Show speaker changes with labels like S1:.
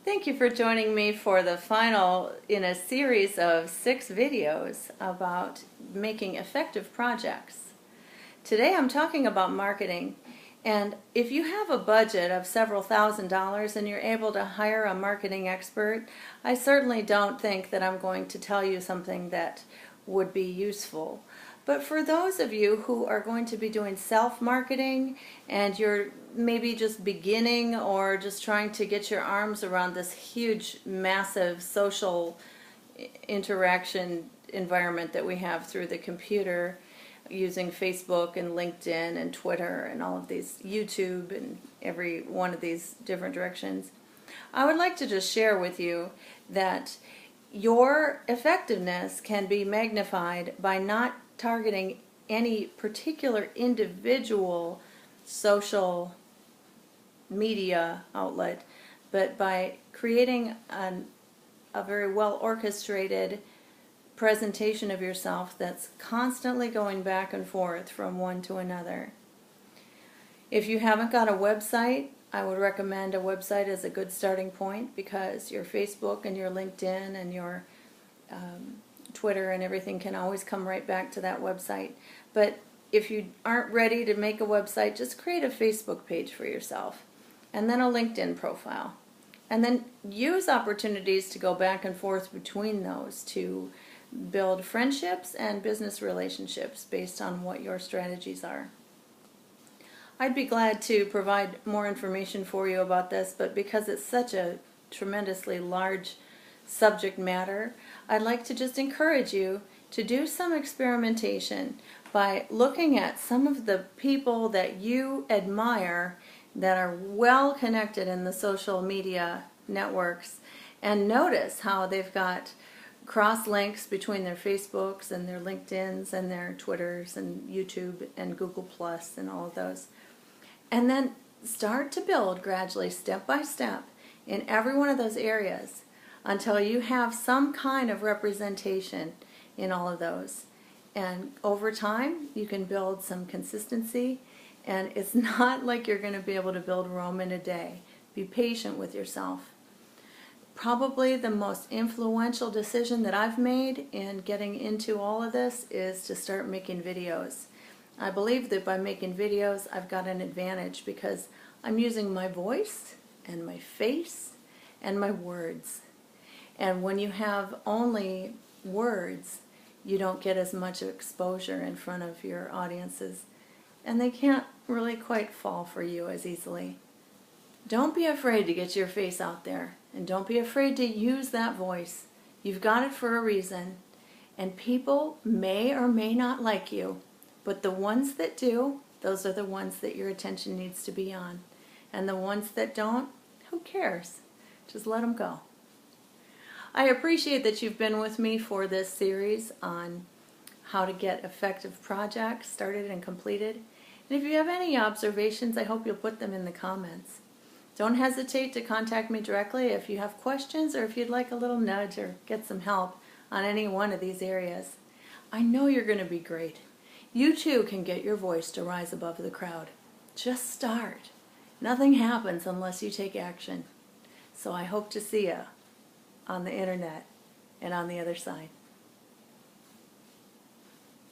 S1: Thank you for joining me for the final in a series of 6 videos about making effective projects. Today I'm talking about marketing, and if you have a budget of several $1,000s and you're able to hire a marketing expert, I certainly don't think that I'm going to tell you something that would be useful. But for those of you who are going to be doing self-marketing and you're maybe just beginning or just trying to get your arms around this huge, massive social interaction environment that we have through the computer, using Facebook and LinkedIn and Twitter and all of these, YouTube and every one of these different directions, I would like to just share with you that your effectiveness can be magnified by not targeting any particular individual social media outlet, but by creating a very well orchestrated presentation of yourself that's constantly going back and forth from one to another. If you haven't got a website, I would recommend a website as a good starting point, because your Facebook and your LinkedIn and your Twitter and everything can always come right back to that website. But if you aren't ready to make a website, just create a Facebook page for yourself and then a LinkedIn profile. And then use opportunities to go back and forth between those to build friendships and business relationships based on what your strategies are. I'd be glad to provide more information for you about this, but because it's such a tremendously large subject matter, I'd like to just encourage you to do some experimentation by looking at some of the people that you admire that are well connected in the social media networks, and notice how they've got cross links between their Facebooks and their LinkedIns and their Twitters and YouTube and Google Plus and all of those. And then start to build gradually, step by step, in every one of those areas until you have some kind of representation in all of those. And over time, you can build some consistency, and it's not like you're going to be able to build Rome in a day. Be patient with yourself. Probably the most influential decision that I've made in getting into all of this is to start making videos. I believe that by making videos, I've got an advantage because I'm using my voice and my face and my words. And when you have only words, you don't get as much exposure in front of your audiences, and they can't really quite fall for you as easily. Don't be afraid to get your face out there, and don't be afraid to use that voice. You've got it for a reason, and people may or may not like you, but the ones that do, those are the ones that your attention needs to be on. And the ones that don't, who cares? Just let them go. I appreciate that you've been with me for this series on how to get effective projects started and completed. And if you have any observations, I hope you'll put them in the comments. Don't hesitate to contact me directly if you have questions or if you'd like a little nudge or get some help on any one of these areas. I know you're going to be great. You too can get your voice to rise above the crowd. Just start. Nothing happens unless you take action. So I hope to see you on the internet and on the other side.